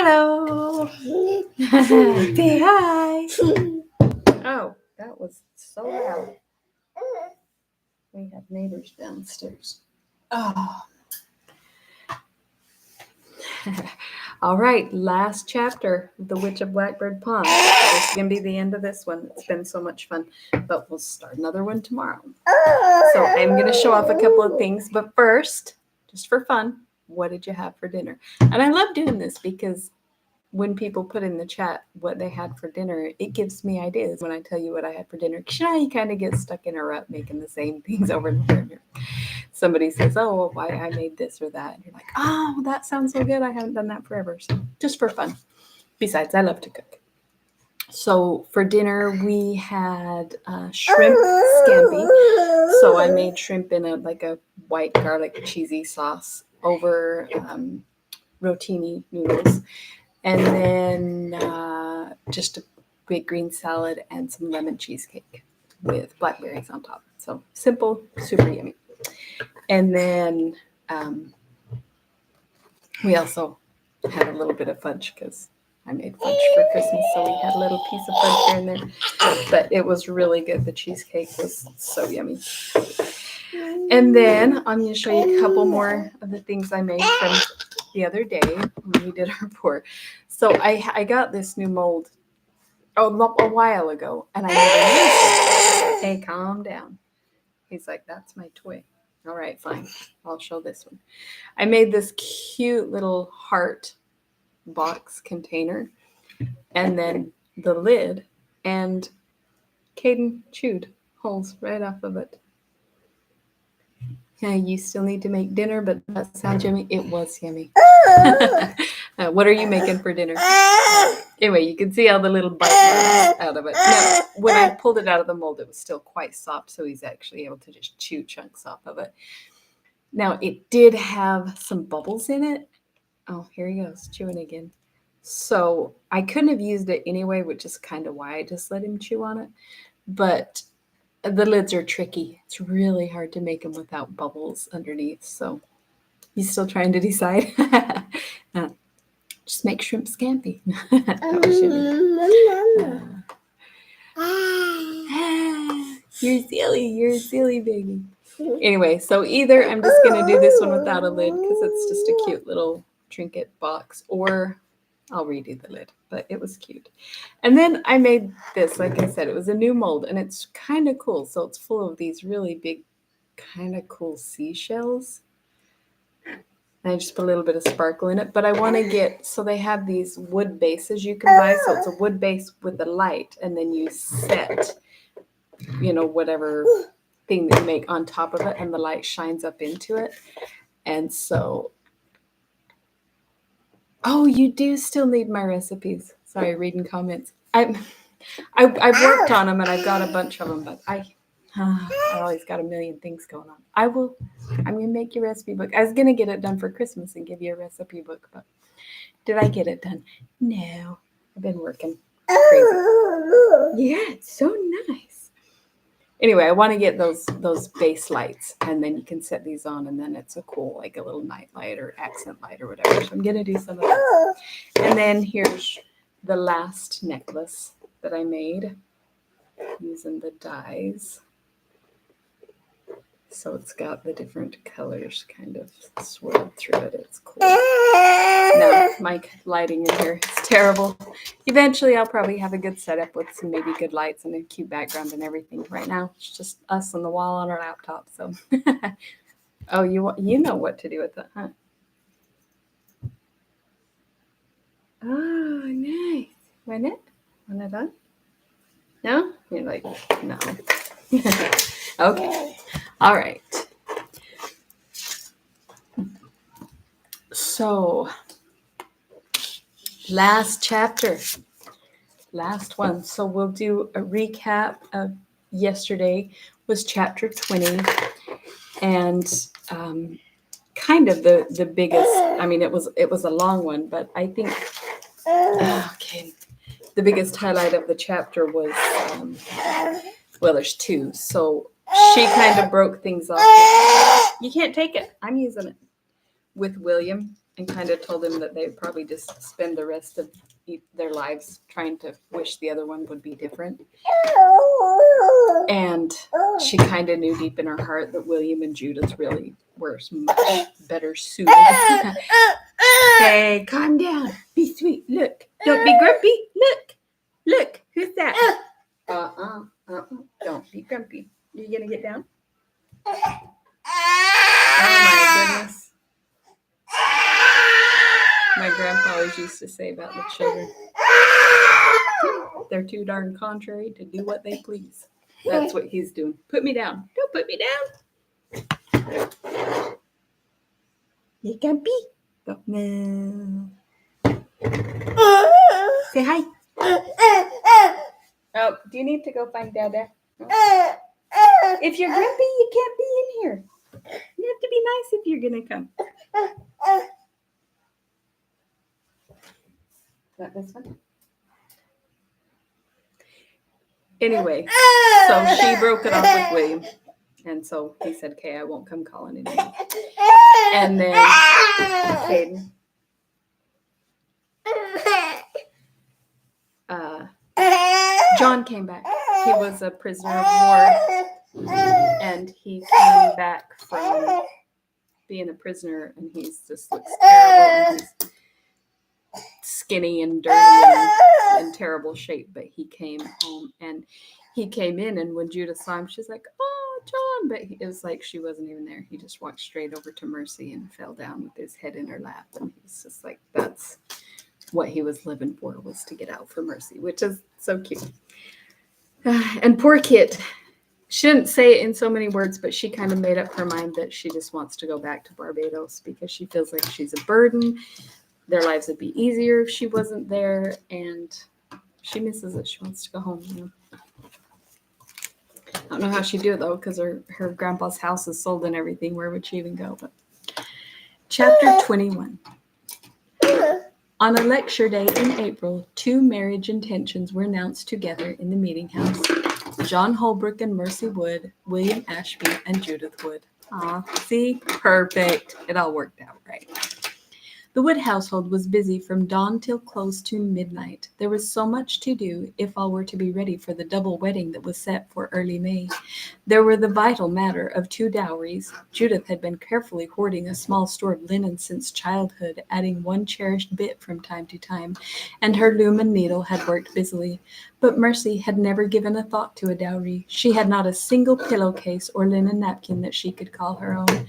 Hello. Say hi. Oh, that was so loud. We have neighbors downstairs. Oh. All right, last chapter, The Witch of Blackbird Pond. This is going to be the end of this one. It's been so much fun, but we'll start another one tomorrow. So I'm going to show off a couple of things, but first, just for fun, what did you have for dinner? And I love doing this because when people put in the chat what they had for dinner, it gives me ideas when I tell you what I had for dinner. Because you kind of get stuck in a rut making the same things over and over. Somebody says, oh, well, why I made this or that. And you're like, oh, that sounds so good. I haven't done that forever. So just for fun. Besides, I love to cook. So for dinner, we had shrimp scampi. So I made shrimp in a white garlic cheesy sauce over rotini noodles. And then just a big green salad and some lemon cheesecake with blackberries on top. So simple, super yummy. And then we also had a little bit of fudge because I made fudge for Christmas. So we had a little piece of fudge here and there. But it was really good. The cheesecake was so yummy. And then I'm going to show you a couple more of the things I made from the other day when we did our pour. So I got this new mold a while ago, and I never used it. Hey, calm down. He's like, that's my toy. All right, fine. I'll show this one. I made this cute little heart box container, and then the lid, and Caden chewed holes right off of it. Yeah, you still need to make dinner, but that sounds yummy. It was yummy. What are you making for dinner? Anyway, you can see all the little bite marks out of it. Now, when I pulled it out of the mold, it was still quite soft, so he's actually able to just chew chunks off of it. Now, it did have some bubbles in it. Oh, here he goes, chewing again. So I couldn't have used it anyway, which is kind of why I just let him chew on it. But the lids are tricky. It's really hard to make them without bubbles underneath. So he's still trying to decide. Just make shrimp scampi. You're silly baby. Anyway, so either I'm just going to do this one without a lid because it's just a cute little trinket box, or I'll redo the lid, but it was cute. And then I made this, like I said, it was a new mold, and it's kind of cool. So it's full of these really big, kind of cool seashells. And I just put a little bit of sparkle in it, but I want to get, so they have these wood bases you can buy. So it's a wood base with a light, and then you set, whatever thing that you make on top of it, and the light shines up into it. And so, oh, you do still need my recipes. Sorry, reading comments. I've worked on them, and I've got a bunch of them, but I always got a million things going on. I'm going to make your recipe book. I was going to get it done for Christmas and give you a recipe book, but did I get it done? No. I've been working crazy. Yeah, it's so nice. Anyway, I want to get those base lights, and then you can set these on, and then it's a cool, like a little night light or accent light or whatever. So I'm going to do some of that. And then here's the last necklace that I made using the dies. So it's got the different colors kind of swirled through it. It's cool. No, my lighting in here is terrible. Eventually, I'll probably have a good setup with some maybe good lights and a cute background and everything. Right now, it's just us on the wall on our laptop. So, oh, you know what to do with that, huh? Oh, nice. Want it? Want it on? No? You're like, no. Okay. All right. So, last chapter. Last one. So we'll do a recap of yesterday was chapter 20. And kind of the biggest, I mean, it was a long one, but I think, okay, the biggest highlight of the chapter was, well, there's two. So she kind of broke things off. You can't take it. I'm using it with William. and kind of told him that they'd probably just spend the rest of their lives trying to wish the other one would be different. And she kind of knew deep in her heart that William and Judith really were much better suited. Hey, calm down. Be sweet. Look. Don't be grumpy. Look. Who's that? Don't be grumpy. You gonna get down? Oh my goodness. My grandpa always used to say about the children, they're too darn contrary to do what they please. That's what he's doing. Put me down. Don't put me down. You grumpy? Go. No. Say hi. Oh, do you need to go find Dada? No? If you're grumpy, you can't be in here. You have to be nice if you're going to come. Not this one? Anyway, so she broke it off with William. And so he said, okay, I won't come calling anymore. And then Caden. John came back. He was a prisoner of war. And he came back from being a prisoner, and he just looks terrible. And he's skinny and dirty and in terrible shape. But he came home, and he came in, and when Judith saw him, she's like, oh, John. But it was like she wasn't even there. He just walked straight over to Mercy and fell down with his head in her lap. And he was just like, that's what he was living for, was to get out for Mercy, which is so cute. And poor Kit. She didn't say it in so many words, but she kind of made up her mind that she just wants to go back to Barbados because she feels like she's a burden. Their lives would be easier if she wasn't there, and she misses it. She wants to go home. You know? I don't know how she'd do it, though, because her grandpa's house is sold and everything. Where would she even go? But Chapter 21. On a lecture day in April, 2 marriage intentions were announced together in the meeting house. John Holbrook and Mercy Wood, William Ashby, and Judith Wood. Aw, see? Perfect. It all worked out right. The Wood household was busy from dawn till close to midnight. There was so much to do if all were to be ready for the double wedding that was set for early May. There were the vital matter of 2 dowries. Judith had been carefully hoarding a small store of linen since childhood, adding one cherished bit from time to time, and her loom and needle had worked busily. But Mercy had never given a thought to a dowry. She had not a single pillowcase or linen napkin that she could call her own.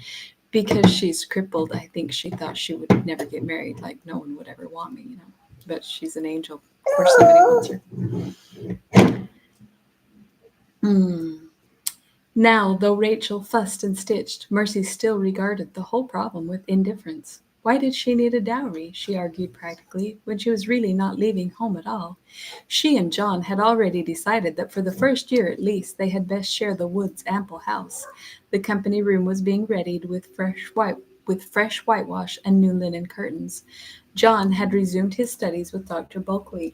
Because she's crippled, I think she thought she would never get married. Like, no one would ever want me, you know. But she's an angel. Of course, somebody wants her. Now, though Rachel fussed and stitched, Mercy still regarded the whole problem with indifference. Why did she need a dowry, she argued practically, when she was really not leaving home at all? She and John had already decided that for the first year at least they had best share the Woods' ample house. The company room was being readied with fresh whitewash and new linen curtains. John had resumed his studies with Dr. Bulkley.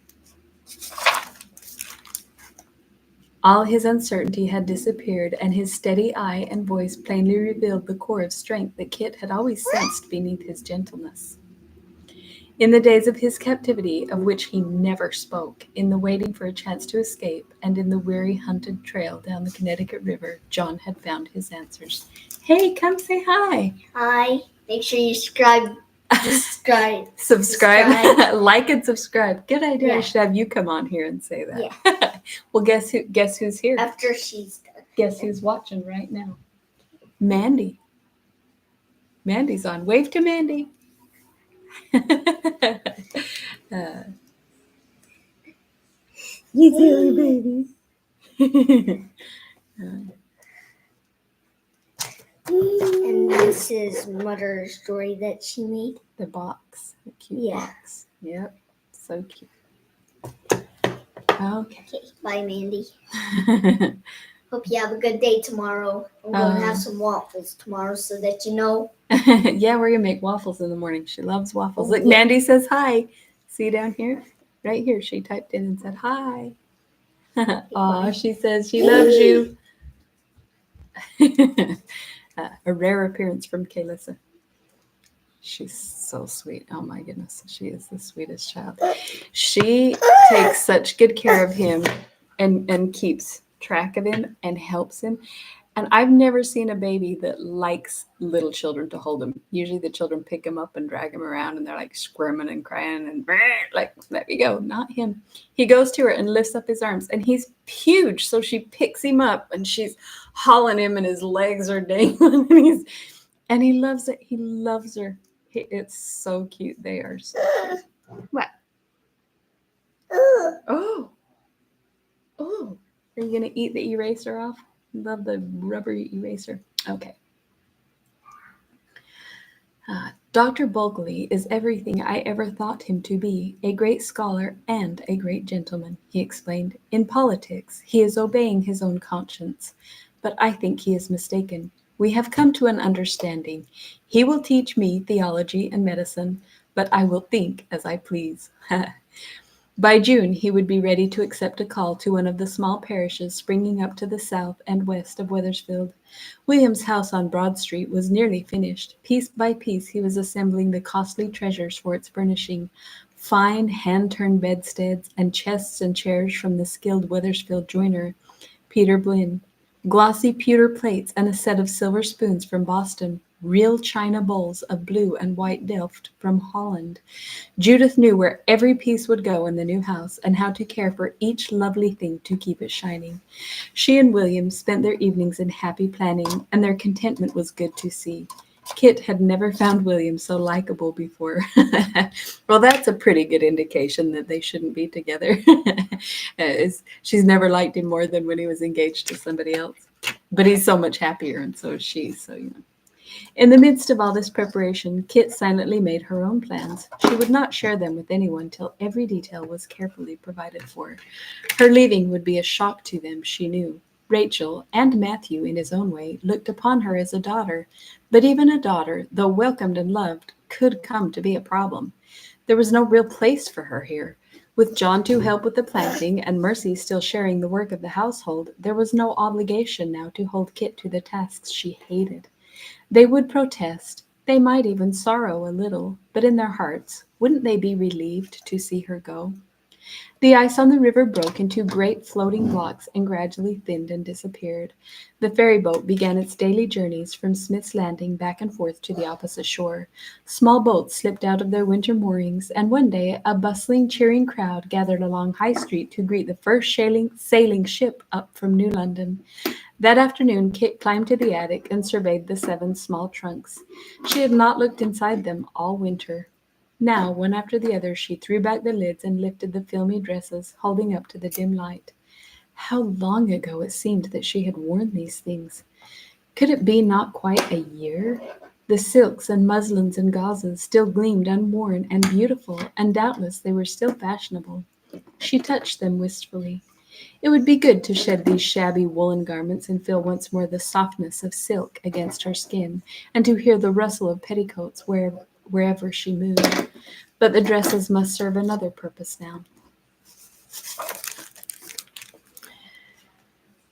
All his uncertainty had disappeared, and his steady eye and voice plainly revealed the core of strength that Kit had always sensed beneath his gentleness. In the days of his captivity, of which he never spoke, in the waiting for a chance to escape, and in the weary hunted trail down the Connecticut River, John had found his answers. Hey, come say hi. Hi. Make sure you subscribe. Like and subscribe. Good idea. Yeah. I should have you come on here and say that. Yeah. Well, guess who's here? After she's done. Guess who's watching right now? Mandy. Mandy's on. Wave to Mandy. You silly baby. And this is Mother's story that she made. The box. The cute box. Yep. So cute. Okay. Bye, Mandy. Hope you have a good day tomorrow. I'm going to have some waffles tomorrow so that you know. Yeah, we're going to make waffles in the morning. She loves waffles. Look, Mandy says hi. See down here? Right here. She typed in and said hi. Aw, she says she loves you. A rare appearance from Kaylissa. She's so sweet. Oh my goodness. She is the sweetest child. She takes such good care of him and keeps track of him and helps him. And I've never seen a baby that likes little children to hold him. Usually the children pick him up and drag him around and they're like squirming and crying and like, let me go. Not him. He goes to her and lifts up his arms and he's huge. So she picks him up and she's hauling him and his legs are dangling and he loves it. He loves her. It's so cute. They are so cute. What? Oh. Oh. Are you going to eat the eraser off? Love the rubber eraser. Okay. Dr. Bulkley is everything I ever thought him to be, a great scholar and a great gentleman, he explained. In politics, he is obeying his own conscience, but I think he is mistaken. We have come to an understanding. He will teach me theology and medicine, but I will think as I please. By June, he would be ready to accept a call to one of the small parishes springing up to the south and west of Wethersfield. William's house on Broad Street was nearly finished. Piece by piece, he was assembling the costly treasures for its furnishing. Fine hand-turned bedsteads and chests and chairs from the skilled Wethersfield joiner, Peter Blinn. Glossy pewter plates and a set of silver spoons from Boston. Real china bowls of blue and white Delft from Holland. Judith knew where every piece would go in the new house and how to care for each lovely thing to keep it shining. She and William spent their evenings in happy planning, and their contentment was good to see. Kit had never found William so likable before. Well, that's a pretty good indication that they shouldn't be together. She's never liked him more than when he was engaged to somebody else. But he's so much happier, and so is she, so you know. In the midst of all this preparation, Kit silently made her own plans. She would not share them with anyone till every detail was carefully provided for. Her leaving would be a shock to them, she knew. Rachel, and Matthew in his own way, looked upon her as a daughter, but even a daughter, though welcomed and loved, could come to be a problem. There was no real place for her here. With John to help with the planting and Mercy still sharing the work of the household, there was no obligation now to hold Kit to the tasks she hated. They would protest, they might even sorrow a little, but in their hearts, wouldn't they be relieved to see her go? The ice on the river broke into great floating blocks and gradually thinned and disappeared. The ferry boat began its daily journeys from Smith's Landing back and forth to the opposite shore. Small boats slipped out of their winter moorings, and one day a bustling, cheering crowd gathered along High Street to greet the first sailing ship up from New London. That afternoon, Kit climbed to the attic and surveyed the 7 small trunks. She had not looked inside them all winter. Now, one after the other, she threw back the lids and lifted the filmy dresses, holding up to the dim light. How long ago it seemed that she had worn these things. Could it be not quite a year? The silks and muslins and gauzes still gleamed unworn and beautiful, and doubtless they were still fashionable. She touched them wistfully. It would be good to shed these shabby woolen garments and feel once more the softness of silk against her skin, and to hear the rustle of petticoats wherever she moved. But the dresses must serve another purpose now.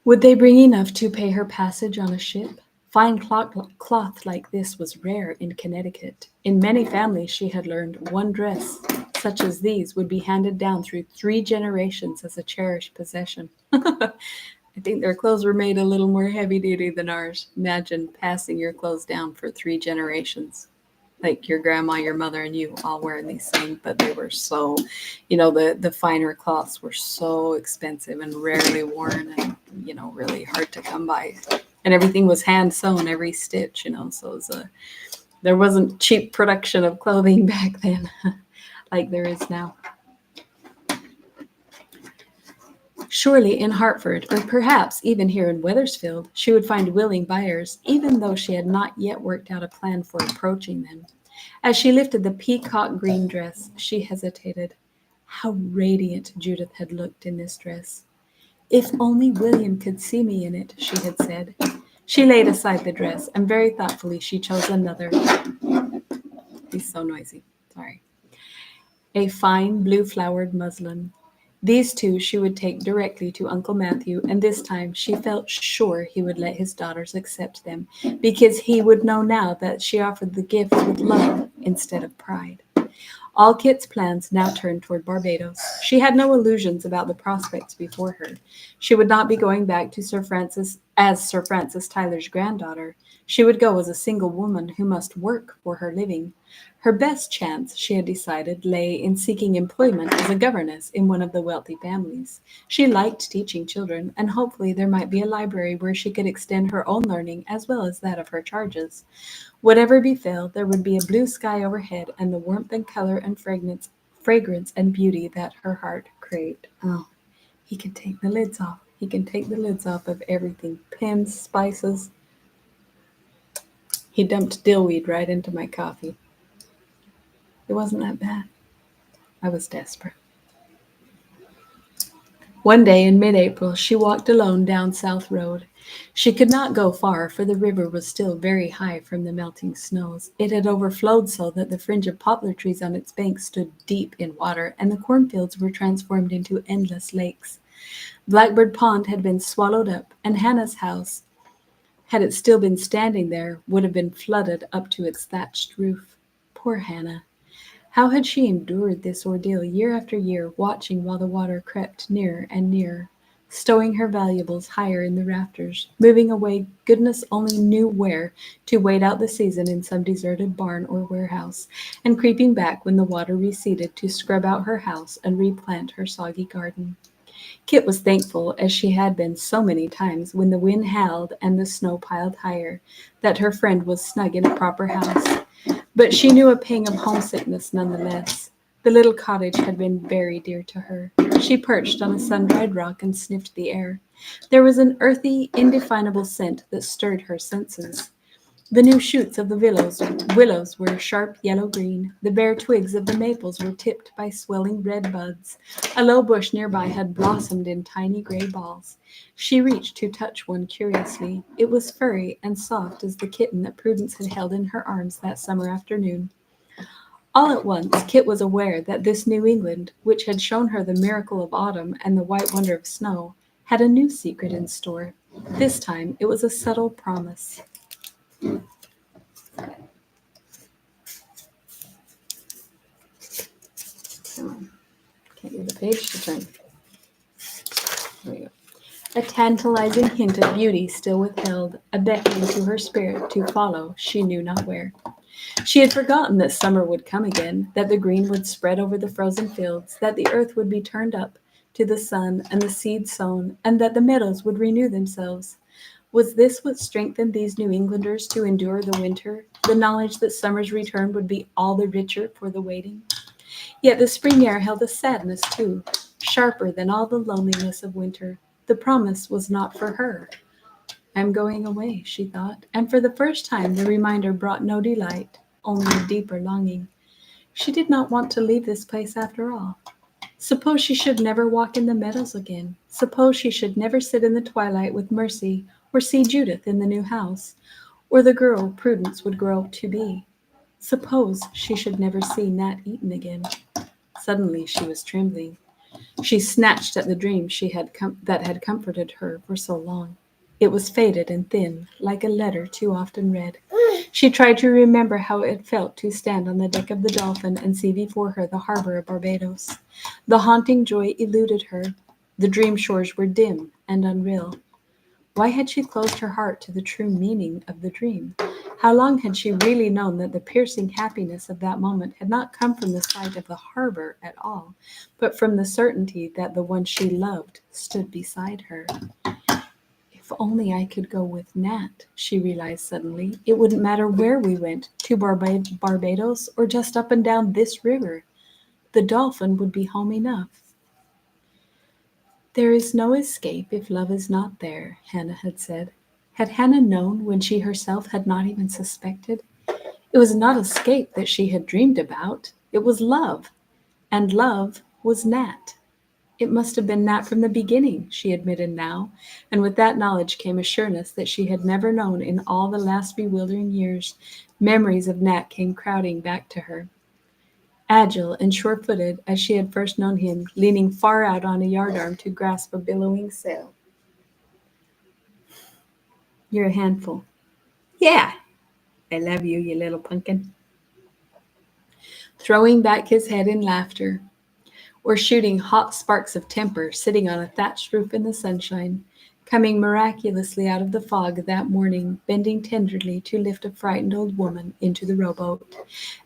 Would they bring enough to pay her passage on a ship? Fine cloth like this was rare in Connecticut. In many families, she had learned, one dress such as these would be handed down through 3 generations as a cherished possession. I think their clothes were made a little more heavy-duty than ours. Imagine passing your clothes down for 3 generations. Like your grandma, your mother, and you all wearing these same, but they were so, the finer cloths were so expensive and rarely worn and, really hard to come by. And everything was hand sewn, every stitch, so there wasn't cheap production of clothing back then like there is now. Surely in Hartford, or perhaps even here in Wethersfield, she would find willing buyers, even though she had not yet worked out a plan for approaching them. As she lifted the peacock green dress, she hesitated. How radiant Judith had looked in this dress. If only William could see me in it, she had said. She laid aside the dress, and very thoughtfully she chose another. He's so noisy. Sorry. A fine blue-flowered muslin. These two she would take directly to Uncle Matthew, and this time she felt sure he would let his daughters accept them, because he would know now that she offered the gifts with love instead of pride. All Kit's plans now turned toward Barbados. She had no illusions about the prospects before her. She would not be going back to Sir Francis Tyler's granddaughter. She would go as a single woman who must work for her living. Her best chance, she had decided, lay in seeking employment as a governess in one of the wealthy families. She liked teaching children, and hopefully there might be a library where she could extend her own learning as well as that of her charges. Whatever befell, there would be a blue sky overhead and the warmth and color and fragrance and beauty that her heart craved. Oh, he can take the lids off. He can take the lids off of everything. Pins, spices. He dumped dillweed right into my coffee. It wasn't that bad. I was desperate. One day in mid-April, she walked alone down South Road. She could not go far, for the river was still very high from the melting snows. It had overflowed so that the fringe of poplar trees on its banks stood deep in water, and the cornfields were transformed into endless lakes. Blackbird Pond had been swallowed up, and Hannah's house, had it still been standing there, would have been flooded up to its thatched roof. Poor Hannah! How had she endured this ordeal year after year, watching while the water crept nearer and nearer, stowing her valuables higher in the rafters, moving away goodness only knew where to wait out the season in some deserted barn or warehouse, and creeping back when the water receded to scrub out her house and replant her soggy garden. Kit was thankful, as she had been so many times when the wind howled and the snow piled higher, that her friend was snug in a proper house. But she knew a pang of homesickness nonetheless. The little cottage had been very dear to her. She perched on a sun-dried rock and sniffed the air. There was an earthy, indefinable scent that stirred her senses. The new shoots of the willows were sharp yellow-green. The bare twigs of the maples were tipped by swelling red buds. A low bush nearby had blossomed in tiny gray balls. She reached to touch one curiously. It was furry and soft as the kitten that Prudence had held in her arms that summer afternoon. All at once, Kit was aware that this New England, which had shown her the miracle of autumn and the white wonder of snow, had a new secret in store. This time, it was a subtle promise. Come on. Can't get the page to turn. There we go. A tantalizing hint of beauty still withheld, a beckoning to her spirit to follow she knew not where. She had forgotten that summer would come again, that the green would spread over the frozen fields, that the earth would be turned up to the sun and the seed sown, and that the meadows would renew themselves. Was this what strengthened these New Englanders to endure the winter, the knowledge that summer's return would be all the richer for the waiting? Yet the spring air held a sadness too, sharper than all the loneliness of winter. The promise was not for her. "I'm going away," she thought, and for the first time the reminder brought no delight, only a deeper longing. She did not want to leave this place after all. Suppose she should never walk in the meadows again. Suppose she should never sit in the twilight with Mercy, or see Judith in the new house, or the girl Prudence would grow to be. Suppose she should never see Nat Eaton again. Suddenly she was trembling. She snatched at the dream that had comforted her for so long. It was faded and thin, like a letter too often read. She tried to remember how it felt to stand on the deck of the Dolphin and see before her the harbor of Barbados. The haunting joy eluded her. The dream shores were dim and unreal. Why had she closed her heart to the true meaning of the dream? How long had she really known that the piercing happiness of that moment had not come from the sight of the harbor at all, but from the certainty that the one she loved stood beside her? If only I could go with Nat, she realized suddenly. It wouldn't matter where we went, to Barbados or just up and down this river. The Dolphin would be home enough. "There is no escape if love is not there," Hannah had said. Had Hannah known when she herself had not even suspected? It was not escape that she had dreamed about. It was love. And love was Nat. It must have been Nat from the beginning, she admitted now, and with that knowledge came a sureness that she had never known in all the last bewildering years. Memories of Nat came crowding back to her. agile and sure-footed as she had first known him, leaning far out on a yardarm to grasp a billowing sail. You're a handful. Yeah, I love you, you little pumpkin. Throwing back his head in laughter, or shooting hot sparks of temper sitting on a thatched roof in the sunshine, coming miraculously out of the fog that morning, bending tenderly to lift a frightened old woman into the rowboat,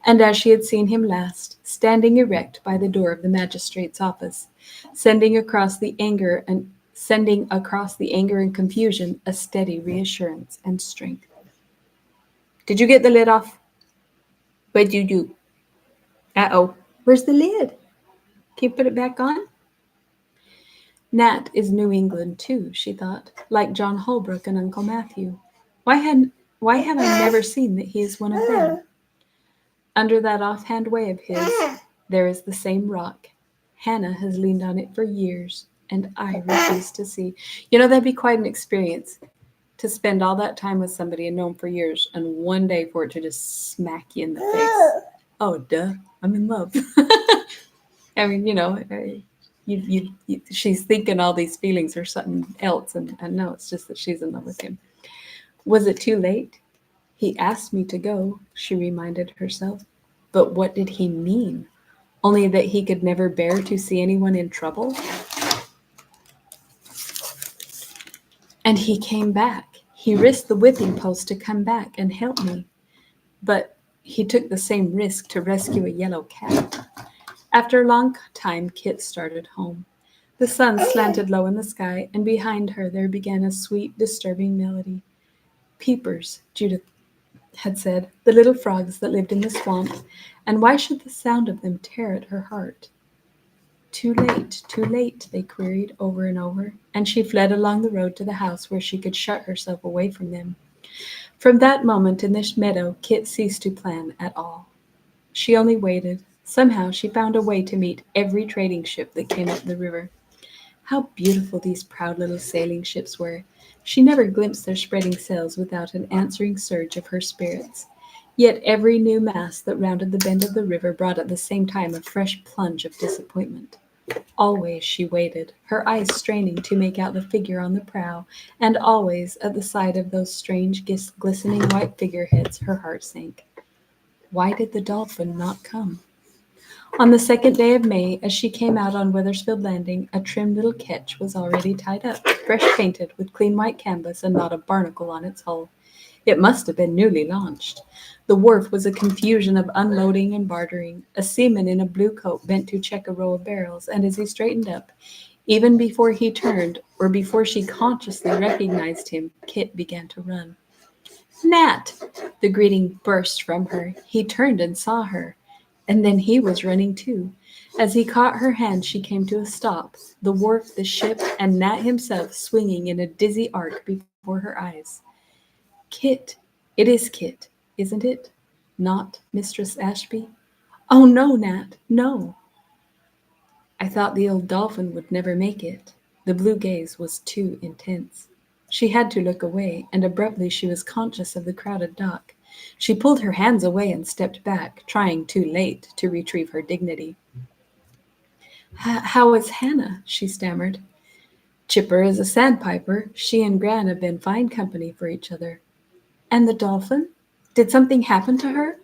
and as she had seen him last, standing erect by the door of the magistrate's office, sending across the anger and confusion a steady reassurance and strength. Did you get the lid off? What'd you do? Uh-oh. Where's the lid? Can you put it back on? Nat is New England too, she thought, like John Holbrook and Uncle Matthew. Why had why have I never seen that he is one of them? Under that offhand way of his, there is the same rock. Hannah has leaned on it for years, and I refuse to see. You know, that'd be quite an experience to spend all that time with somebody and know them for years, and one day for it to just smack you in the face. Oh, duh, I'm in love. I mean, she's thinking all these feelings or something else, and no, it's just that she's in love with him. Was it too late? He asked me to go, she reminded herself. But what did he mean? Only that he could never bear to see anyone in trouble? And he came back. He risked the whipping post to come back and help me. But he took the same risk to rescue a yellow cat. After a long time, Kit started home. The sun slanted low in the sky, and behind her there began a sweet, disturbing melody. Peepers, Judith had said, the little frogs that lived in the swamp, and why should the sound of them tear at her heart? Too late, they queried over and over, and she fled along the road to the house where she could shut herself away from them. From that moment in this meadow, Kit ceased to plan at all. She only waited. Somehow she found a way to meet every trading ship that came up the river. How beautiful these proud little sailing ships were! She never glimpsed their spreading sails without an answering surge of her spirits. Yet every new mast that rounded the bend of the river brought at the same time a fresh plunge of disappointment. Always she waited, her eyes straining to make out the figure on the prow, and always at the sight of those strange, glistening white figureheads her heart sank. Why did the dolphin not come? On the second day of May, as she came out on Wethersfield Landing, a trim little ketch was already tied up, fresh painted, with clean white canvas and not a barnacle on its hull. It must have been newly launched. The wharf was a confusion of unloading and bartering. A seaman in a blue coat bent to check a row of barrels, and as he straightened up, even before he turned, or before she consciously recognized him, Kit began to run. Nat! The greeting burst from her. He turned and saw her. And then he was running too. As he caught her hand, she came to a stop, the wharf, the ship, and Nat himself swinging in a dizzy arc before her eyes. Kit! It is Kit, isn't it? Not Mistress Ashby? Oh, no, Nat, no. I thought the old dolphin would never make it. The blue gaze was too intense. She had to look away, and abruptly she was conscious of the crowded dock. She pulled her hands away and stepped back, trying too late to retrieve her dignity. How is Hannah? She stammered. Chipper is a sandpiper. She and Gran have been fine company for each other. And the dolphin? Did something happen to her?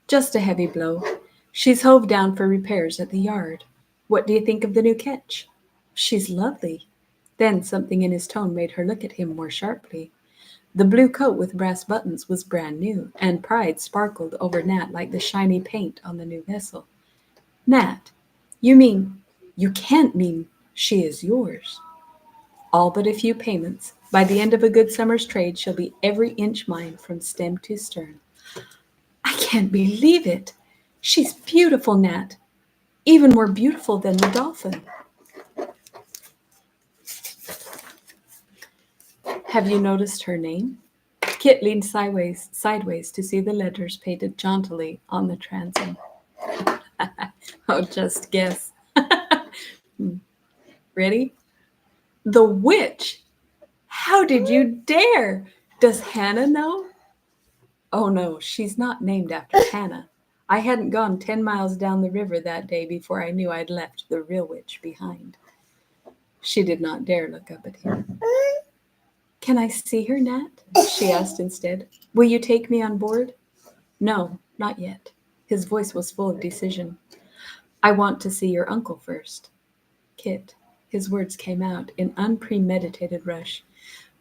Just a heavy blow. She's hove down for repairs at the yard. What do you think of the new ketch? She's lovely. Then something in his tone made her look at him more sharply. The blue coat with brass buttons was brand new, and pride sparkled over Nat like the shiny paint on the new vessel. Nat, you can't mean she is yours. All but a few payments. By the end of a good summer's trade, she'll be every inch mine from stem to stern. I can't believe it. She's beautiful, Nat. Even more beautiful than the dolphin. Have you noticed her name? Kit leaned sideways to see the letters painted jauntily on the transom. Oh, just guess. Ready? The witch! How did you dare? Does Hannah know? Oh no, she's not named after Hannah. I hadn't gone 10 miles down the river that day before I knew I'd left the real witch behind. She did not dare look up at him. Can I see her, Nat? She asked instead. Will you take me on board? No, not yet. His voice was full of decision. I want to see your uncle first. Kit. His words came out in unpremeditated rush.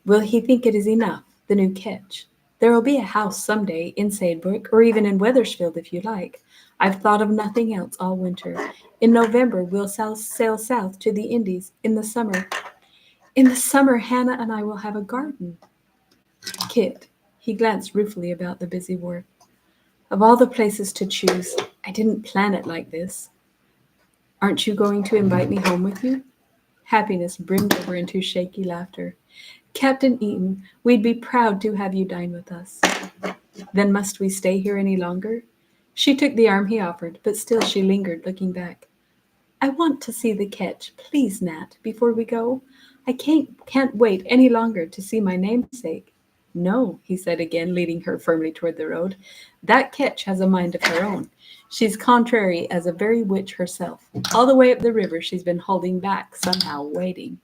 Will he think it is enough, the new catch? There will be a house some day in Sadebrook or even in Wethersfield if you like. I've thought of nothing else all winter. In November we'll sail south to the Indies. In the summer Hannah and I will have a garden. Kit. He glanced ruefully about the busy wharf. Of all the places to choose, I didn't plan it like this. Aren't you going to invite me home with you? Happiness brimmed over into shaky laughter. Captain Eaton, we'd be proud to have you dine with us. Then must we stay here any longer? She took the arm he offered, but still she lingered, looking back. I want to see the catch, please, Nat, before we go. I can't wait any longer to see my namesake. No, he said again, leading her firmly toward the road. That catch has a mind of her own. She's contrary as a very witch herself. All the way up the river she's been holding back, somehow, waiting.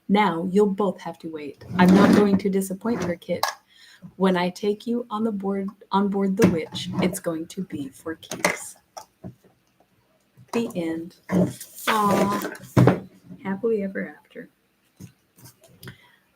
Now you'll both have to wait. I'm not going to disappoint her, Kit. When I take you on board the witch, it's going to be for keeps. The end. Aww. Happily ever after.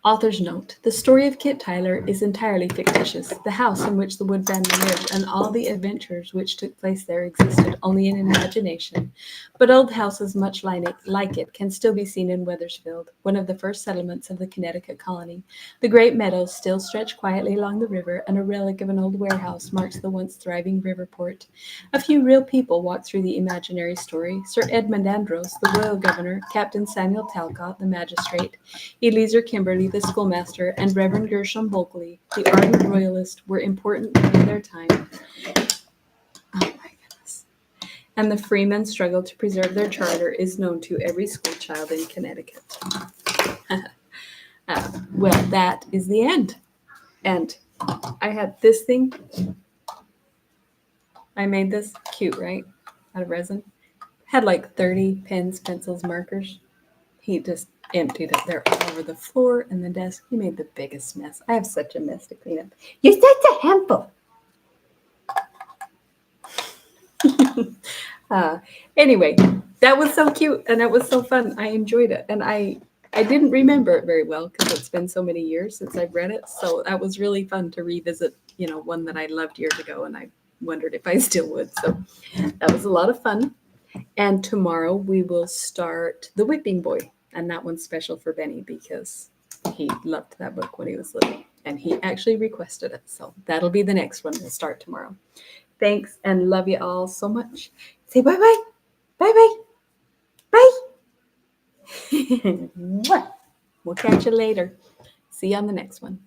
Author's note. The story of Kit Tyler is entirely fictitious. The house in which the Wood family lived and all the adventures which took place there existed only in imagination. But old houses much like it can still be seen in Wethersfield, one of the first settlements of the Connecticut colony. The great meadows still stretch quietly along the river, and a relic of an old warehouse marks the once thriving river port. A few real people walk through the imaginary story. Sir Edmund Andros, the royal governor, Captain Samuel Talcott, the magistrate, Eliezer Kimberly, the schoolmaster, and Reverend Gershom Bulkley, the ardent royalist, were important in their time. Oh my goodness. And the freemen's struggle to preserve their charter is known to every schoolchild in Connecticut. Well, that is the end. And I had this thing. I made this cute, right? Out of resin. Had like 30 pens, pencils, markers. He just emptied it there all over the floor and the desk. He made the biggest mess. I have such a mess to clean up. You're such a handful. Anyway, that was so cute and it was so fun. I enjoyed it. And I didn't remember it very well because it's been so many years since I've read it. So that was really fun to revisit, one that I loved years ago. And I wondered if I still would. So that was a lot of fun. And tomorrow we will start The Whipping Boy. And that one's special for Benny because he loved that book when he was little. And he actually requested it. So that'll be the next one we'll start tomorrow. Thanks and love you all so much. Say bye-bye. Bye-bye. Bye. We'll catch you later. See you on the next one.